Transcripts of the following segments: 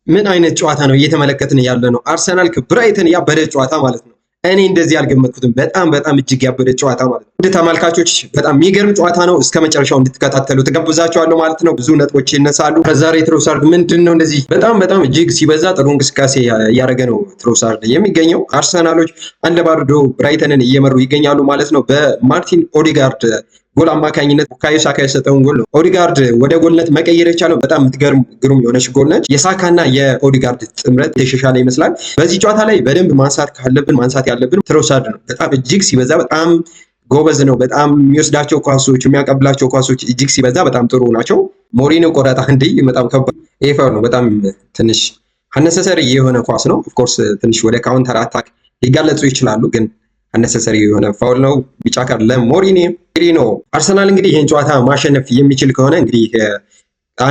ምን አይነት ጨዋታ ነው እየተመለከትን ያለ ነው? አርሰናል ከብራይተን ያበደ ጨዋታ ማለት ነው። እኔ እንደዚህ አልገመትኩትም። በጣም እጅግ ያበደ ጨዋታ ማለት ነው። ውድ ተመልካቾች በጣም የሚገርም ጨዋታ ነው። እስከ መጨረሻው እንድትከታተሉ ተጋብዛችኋለሁ ማለት ነው። ብዙ ነጥቦች ይነሳሉ። ከዛሬ ትሮሳርድ ምንድን ነው እንደዚህ በጣም እጅግ ሲበዛ ጥሩ እንቅስቃሴ እያደረገ ነው ትሮሳርድ የሚገኘው። አርሰናሎች አንድ ለባዶ ብራይተንን እየመሩ ይገኛሉ ማለት ነው። በማርቲን ኦዲጋርድ ጎል አማካኝነት ቡካዮ ሳካ የሰጠውን ጎል ነው ኦዲጋርድ ወደ ጎልነት መቀየር የቻለው። በጣም የምትገርም ግሩም የሆነች ጎል ነች። የሳካና የኦዲጋርድ ጥምረት የተሻሻለ ይመስላል። በዚህ ጨዋታ ላይ በደንብ ማንሳት ካለብን ማንሳት ያለብን ትሮሳርድ ነው። በጣም እጅግ ሲበዛ በጣም ጎበዝ ነው። በጣም የሚወስዳቸው ኳሶች የሚያቀብላቸው ኳሶች እጅግ ሲበዛ በጣም ጥሩ ናቸው። ሞሪኖ ቆረጣ እንዴ በጣም ከባድ ይፋ ነው። በጣም ትንሽ አነሰሰሪ የሆነ ኳስ ነው። ኦፍኮርስ ትንሽ ወደ ካውንተር አታክ ሊጋለጹ ይችላሉ ግን አነሰሰሪ የሆነ ፋውል ነው። ቢጫ ካርድ ለሞሪኒዮ። አርሰናል እንግዲህ ይህን ጨዋታ ማሸነፍ የሚችል ከሆነ እንግዲህ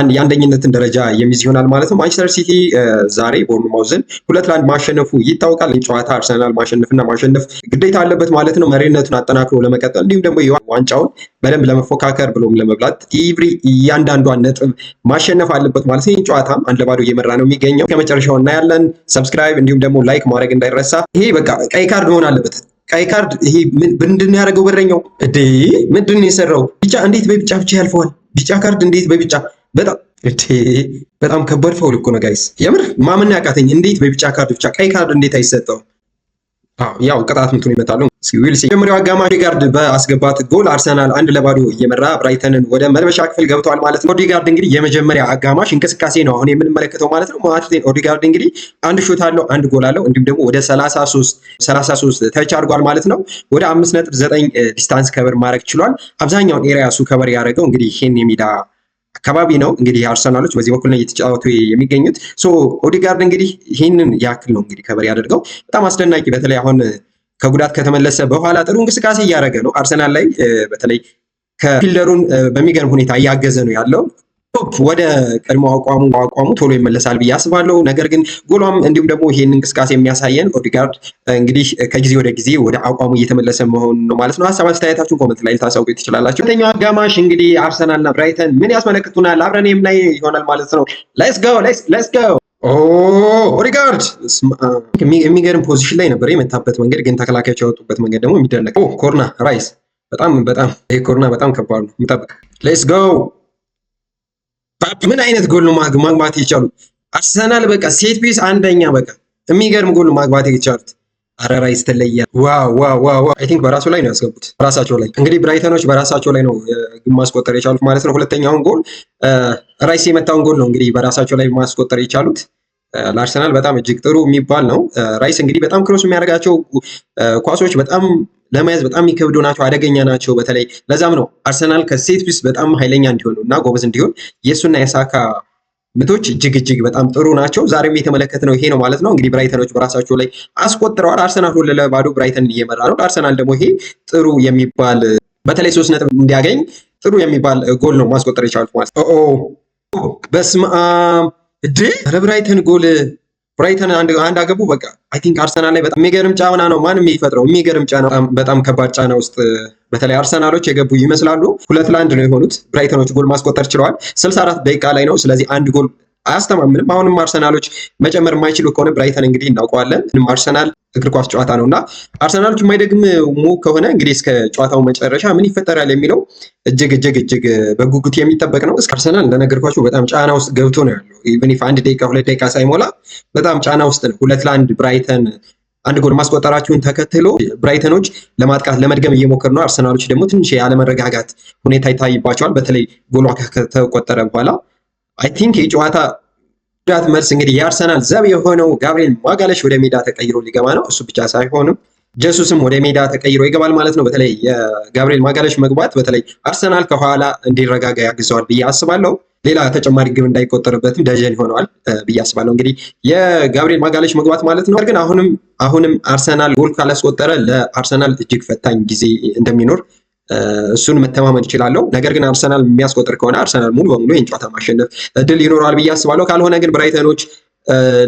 የአንደኝነትን ደረጃ የሚይዝ ይሆናል ማለት ነው። ማንቸስተር ሲቲ ዛሬ ቦርንማውዝን 2-1 ማሸነፉ ይታወቃል። ይህን ጨዋታ አርሰናል ማሸነፍ ግዴታ አለበት ማለት ነው፣ መሪነቱን አጠናክሮ ለመቀጠል እንዲሁም ደግሞ ዋንጫውን በደንብ ለመፎካከር ብሎም ለመብላት እያንዳንዷን ነጥብ ማሸነፍ አለበት ማለት ነው። ይህን ጨዋታም 1-0 እየመራ ነው የሚገኘው። ከመጨረሻው እናያለን። ሰብስክራይብ እንዲሁም ደግሞ ላይክ ማድረግ እንዳይረሳ። ይሄ በቃ ቀይ ካርድ መሆን አለበት። ቀይ ካርድ ይሄ ምንድን ነው ያደረገው? በረኛው እዴ ምንድን ነው የሰራው? ቢጫ እንዴት በቢጫ ብቻ ያልፈዋል? ቢጫ ካርድ እንዴት በቢጫ በጣም ከባድ ፋውል እኮ ነው ጋይስ። የምር ማመን ያቃተኝ እንዴት በቢጫ ካርድ ብቻ ቀይ ካርድ እንዴት አይሰጠው? ያው ቅጣት ምቱን ይመጣሉ። ዊልሲ የመጀመሪያው አጋማሽ ኦዲጋርድ በአስገባት ጎል አርሰናል 1-0 እየመራ ብራይተንን ወደ መልበሻ ክፍል ገብተዋል ማለት ነው። ኦዲጋርድ እንግዲህ የመጀመሪያ አጋማሽ እንቅስቃሴ ነው አሁን የምንመለከተው ማለት ነው። ማርቲን ኦዲጋርድ እንግዲህ አንድ ሾት አለው፣ አንድ ጎል አለው፣ እንዲሁም ደግሞ ወደ 33 ተች አድርጓል ማለት ነው። ወደ 5.9 ዲስታንስ ከበር ማድረግ ችሏል። አብዛኛውን ኤሪያ እሱ ከበር ያደረገው እንግዲህ ይሄን የሜዳ አካባቢ ነው። እንግዲህ አርሰናሎች በዚህ በኩል ነው እየተጫወቱ የሚገኙት። ኦዲጋርድ እንግዲህ ይህንን ያክል ነው እንግዲህ ከበር ያደርገው። በጣም አስደናቂ በተለይ አሁን ከጉዳት ከተመለሰ በኋላ ጥሩ እንቅስቃሴ እያደረገ ነው። አርሰናል ላይ በተለይ ከፊልደሩን በሚገርም ሁኔታ እያገዘ ነው ያለው። ወደ ቀድሞ አቋሙ ቶሎ ይመለሳል ብዬ አስባለሁ። ነገር ግን ጎሏም እንዲሁም ደግሞ ይሄን እንቅስቃሴ የሚያሳየን ኦዲጋርድ እንግዲህ ከጊዜ ወደ ጊዜ ወደ አቋሙ እየተመለሰ መሆኑ ነው ማለት ነው። ሀሳብ አስተያየታችሁን ኮመንት ላይ ልታሳውቁ ትችላላችሁ። ሁለተኛው አጋማሽ እንግዲህ አርሰናልና ብራይተን ምን ያስመለክቱናል አብረን የምናይ ይሆናል ማለት ነው። ሌትስ ጎ ኦዲጋርድ የሚገርም ፖዚሽን ላይ ነበር የመታበት መንገድ፣ ግን ተከላካዮች ያወጡበት መንገድ ደግሞ የሚደነቅ ኮርና ራይስ በጣም ይሄ ኮርና በጣም ከባድ ነው። እንጠብቅ። ሌትስ ጎ ምን አይነት ጎል ነው ማግባት የቻሉት አርሰናል። በቃ ሴት ፒስ አንደኛ፣ በቃ የሚገርም ጎል ነው ማግባት የቻሉት። አረ ራይስ ተለያ። ዋው አይ ቲንክ በራሱ ላይ ነው ያስገቡት። በራሳቸው ላይ እንግዲህ ብራይተኖች በራሳቸው ላይ ነው ማስቆጠር የቻሉት ማለት ነው። ሁለተኛውን ጎል ራይስ የመታውን ጎል ነው እንግዲህ በራሳቸው ላይ ማስቆጠር የቻሉት። ለአርሰናል በጣም እጅግ ጥሩ የሚባል ነው። ራይስ እንግዲህ በጣም ክሮስ የሚያደርጋቸው ኳሶች በጣም ለመያዝ በጣም የሚከብዱ ናቸው፣ አደገኛ ናቸው በተለይ። ለዛም ነው አርሰናል ከሴት ፒስ በጣም ኃይለኛ እንዲሆኑ እና ጎበዝ እንዲሆን የእሱና የሳካ ምቶች እጅግ በጣም ጥሩ ናቸው። ዛሬም የተመለከትነው ይሄ ነው ማለት ነው። እንግዲህ ብራይተኖች በራሳቸው ላይ አስቆጥረዋል። አርሰናል 2-0 ብራይተን እየመራ ነው። ለአርሰናል ደግሞ ይሄ ጥሩ የሚባል በተለይ 3 ነጥብ እንዲያገኝ ጥሩ የሚባል ጎል ነው ማስቆጠር የቻሉት ማለት ነው። በስመ አብ ብራይተን ጎል ብራይተን አንድ አገቡ። በቃ አይ ቲንክ አርሰናል ላይ በጣም የሚገርም ጫና ነው ማንም የሚፈጥረው የሚገርም ጫና፣ በጣም ከባድ ጫና ውስጥ በተለይ አርሰናሎች የገቡ ይመስላሉ። 2-1 ነው የሆኑት። ብራይተኖች ጎል ማስቆጠር ችለዋል 64 ደቂቃ ላይ ነው። ስለዚህ አንድ ጎል አያስተማምንም። አሁንም አርሰናሎች መጨመር የማይችሉ ከሆነ ብራይተን እንግዲህ እናውቀዋለን። አርሰናል እግር ኳስ ጨዋታ ነው እና አርሰናሎች የማይደግሙ ከሆነ እንግዲህ እስከ ጨዋታው መጨረሻ ምን ይፈጠራል የሚለው እጅግ በጉጉት የሚጠበቅ ነው። እስከ አርሰናል እንደነገርኳችሁ በጣም ጫና ውስጥ ገብቶ ነው ያለው። ኢቭን ኢፍ 1 ደቂቃ 2 ደቂቃ ሳይሞላ በጣም ጫና ውስጥ ነው። 2-1 ብራይተን አንድ ጎል ማስቆጠራችሁን ተከትሎ ብራይተኖች ለማጥቃት ለመድገም እየሞከሩ ነው። አርሰናሎች ደግሞ ትንሽ ያለመረጋጋት ሁኔታ ይታይባቸዋል። በተለይ ጎሏ ከተቆጠረ በኋላ አይ ቲንክ የጨዋታ ጉዳት መልስ እንግዲህ የአርሰናል ዘብ የሆነው ጋብሪኤል ማጋለሽ ወደ ሜዳ ተቀይሮ ሊገባ ነው። እሱ ብቻ ሳይሆንም ጀሱስም ወደ ሜዳ ተቀይሮ ይገባል ማለት ነው። በተለይ የጋብሪኤል ማጋለሽ መግባት በተለይ አርሰናል ከኋላ እንዲረጋጋ ያግዘዋል ብዬ አስባለሁ። ሌላ ተጨማሪ ግብ እንዳይቆጠርበትም ደጀን ይሆነዋል ብዬ አስባለሁ። እንግዲህ የጋብሪኤል ማጋለሽ መግባት ማለት ነው። ግን አሁንም አርሰናል ጎል ካላስቆጠረ ለአርሰናል እጅግ ፈታኝ ጊዜ እንደሚኖር እሱን መተማመን ይችላለሁ። ነገር ግን አርሰናል የሚያስቆጥር ከሆነ አርሰናል ሙሉ በሙሉ ይህን ጨዋታ ማሸነፍ እድል ይኖረዋል ብዬ አስባለሁ። ካልሆነ ግን ብራይተኖች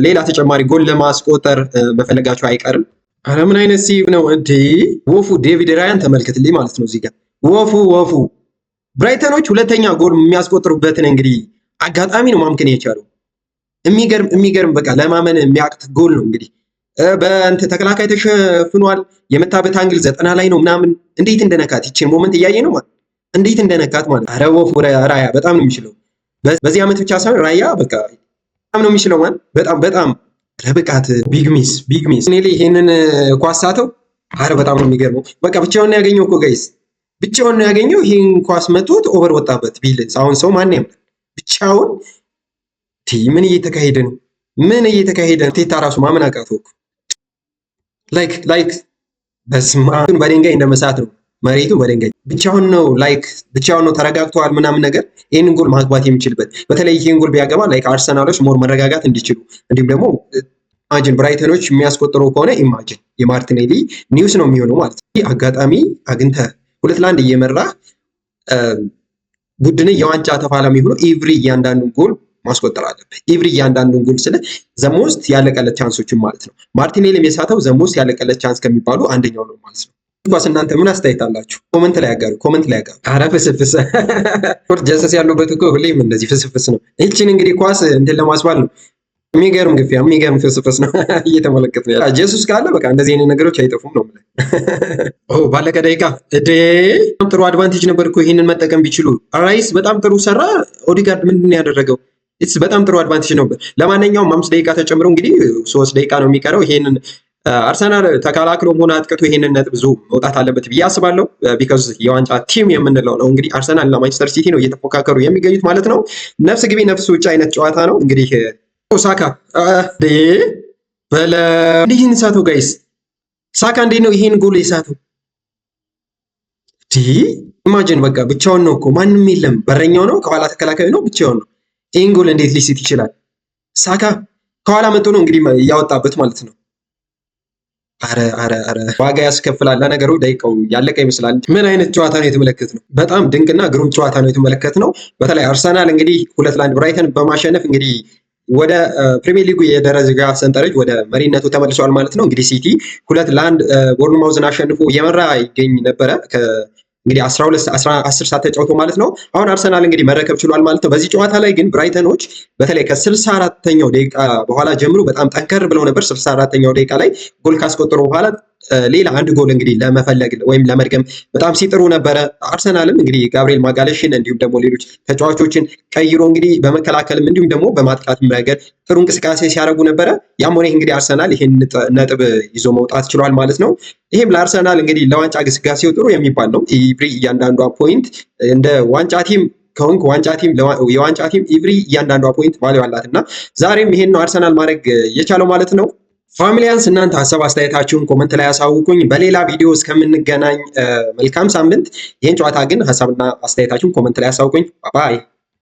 ሌላ ተጨማሪ ጎል ለማስቆጠር መፈለጋቸው አይቀርም። አረ ምን አይነት ሲቭ ነው እንዴ! ወፉ ዴቪድ ራያን ተመልከትልኝ ማለት ነው። እዚህ ጋር ወፉ ብራይተኖች ሁለተኛ ጎል የሚያስቆጥሩበትን እንግዲህ አጋጣሚ ነው ማምከን የቻለው። የሚገርም በቃ ለማመን የሚያቅት ጎል ነው እንግዲህ ተከላካይ ተሸፍኗል። የመታበት አንግል 90 ላይ ነው ምናምን። እንዴት እንደነካት ይቺን ሞመንት እያየ ነው ማለት እንዴት እንደነካት ማለት ኧረ ወፍ ራያ በጣም ነው የሚችለው። በዚህ ዓመት ብቻ ሳይሆን ራያ በቃ በጣም ነው የሚችለው ማለት በጣም ረብቃት ቢግ ሚስ እኔ ላይ ይሄንን ኳስ ሳተው ኧረ በጣም ነው የሚገርመው። በቃ ብቻውን ነው ያገኘው እኮ ጋይስ፣ ብቻውን ነው ያገኘው። ይሄን ኳስ መቶት ኦቨር ወጣበት ቢል አሁን ሰው ማን ያምናል? ብቻውን ምን እየተካሄደ ነው? ምን እየተካሄደ ነው? ቴታ ራሱ ማመን አቃተው እኮ ላይክ በስማ በድንጋይ እንደመሳት ነው መሬቱ በድንጋይ ብቻውን ነው ተረጋግተዋል ምናምን ነገር ይህንን ጎል ማግባት የሚችልበት በተለይ ይህን ጎል ቢያገባ ላይክ አርሰናሎች ሞር መረጋጋት እንዲችሉ እንዲሁም ደግሞ ኢማጂን ብራይተኖች የሚያስቆጥረው ከሆነ ኢማጂን የማርቲኔሊ ኒውስ ነው የሚሆነው ማለት ነው። አጋጣሚ አግኝተ 2-1 እየመራ ቡድን የዋንጫ ተፋላሚ ሆኖ ኤቭሪ እያንዳንዱን ጎል ማስቆጠር አለበት። ኤቭሪ እያንዳንዱን ጎል ስለ ዘሞስት ያለቀለት ቻንሶችን ማለት ነው። ማርቲኔሊ የሳተው ዘሞስት ያለቀለት ቻንስ ከሚባሉ አንደኛው ነው ማለት ነው። ኳስ እናንተ ምን አስተያየት አላችሁ? ኮመንት ላይ ያጋሩ። ኧረ ፍስፍስ ጀሰስ ያሉበት እኮ ሁሌም እንደዚህ ፍስፍስ ነው። ይህችን እንግዲህ ኳስ እንትን ለማስባል ነው። የሚገርም ግፊያ፣ የሚገርም ፍስፍስ ነው እየተመለከት ነው። ጀሱስ ካለ በቃ እንደዚህ አይነት ነገሮች አይጠፉም ነው። ባለቀ ደቂቃ በጣም ጥሩ አድቫንቴጅ ነበር እኮ ይህንን መጠቀም ቢችሉ። ራይስ በጣም ጥሩ ሰራ። ኦዲጋርድ ምንድን ነው ያደረገው? በጣም ጥሩ አድቫንቴጅ ነበር። ለማንኛውም 5 ደቂቃ ተጨምሮ እንግዲህ 3 ደቂቃ ነው የሚቀረው። ይሄንን አርሰናል ተከላክሎም ሆነ አጥቅቶ ይሄንን ነጥብ ይዞ መውጣት አለበት ብዬ አስባለሁ። ቢካዝ የዋንጫ ቲም የምንለው ነው እንግዲህ አርሰናል እና ማንቸስተር ሲቲ ነው እየተፎካከሩ የሚገኙት ማለት ነው። ነፍስ ግቢ ነፍስ ውጭ አይነት ጨዋታ ነው እንግዲህ ሳካ እንዴት እንሳተው ጋይስ? ሳካ እንዴት ነው ይሄን ጎል የሳተው? ኢማጂን በቃ ብቻውን ነው እኮ ማንም የለም። በረኛው ነው፣ ከኋላ ተከላካዩ ነው፣ ብቻውን ነው። ይሄን ጎል እንዴት ሊስት ይችላል? ሳካ ከኋላ መጥቶ ነው እንግዲህ ያወጣበት ማለት ነው። አረ ዋጋ ያስከፍላል። ለነገሩ ደቂቃው ያለቀ ይመስላል። ምን አይነት ጨዋታ ነው የተመለከትነው? በጣም ድንቅና ግሩም ጨዋታ ነው የተመለከትነው። በተለይ አርሰናል እንግዲህ 2-1 ብራይተን በማሸነፍ እንግዲህ ወደ ፕሪሚየር ሊጉ የደረጃ ሰንጠረዥ ወደ መሪነቱ ተመልሷል ማለት ነው። እንግዲህ ሲቲ 2-1 ቦርንማውዝን አሸንፎ እየመራ ይገኝ ነበረ እንግዲህ 10 ሰዓት ተጫውቶ ማለት ነው። አሁን አርሰናል እንግዲህ መረከብ ችሏል ማለት ነው። በዚህ ጨዋታ ላይ ግን ብራይተኖች በተለይ ከ64ኛው ደቂቃ በኋላ ጀምሮ በጣም ጠንከር ብለው ነበር። 64ኛው ደቂቃ ላይ ጎል ካስቆጠሩ በኋላ ሌላ አንድ ጎል እንግዲህ ለመፈለግ ወይም ለመድገም በጣም ሲጥሩ ነበረ። አርሰናልም እንግዲህ ጋብሪኤል ማጋለሽን እንዲሁም ደግሞ ሌሎች ተጫዋቾችን ቀይሮ እንግዲህ በመከላከልም እንዲሁም ደግሞ በማጥቃትም ረገድ ጥሩ እንቅስቃሴ ሲያደርጉ ነበረ። ያም ሆነ እንግዲህ አርሰናል ይህን ነጥብ ይዞ መውጣት ችሏል ማለት ነው። ይህም ለአርሰናል እንግዲህ ለዋንጫ ግስጋሴው ጥሩ የሚባል ነው። ኢቭሪ እያንዳንዷ ፖይንት እንደ ዋንጫ ቲም ከሆንክ የዋንጫ ቲም ኢቭሪ እያንዳንዷ ፖይንት ቫልዩ አላት እና ዛሬም ይሄን ነው አርሰናል ማድረግ የቻለው ማለት ነው። ፋሚሊያንስ እናንተ ሀሳብ አስተያየታችሁን ኮመንት ላይ ያሳውቁኝ። በሌላ ቪዲዮ እስከምንገናኝ መልካም ሳምንት። ይህን ጨዋታ ግን ሀሳብና አስተያየታችሁን ኮመንት ላይ ያሳውቁኝ። ባይ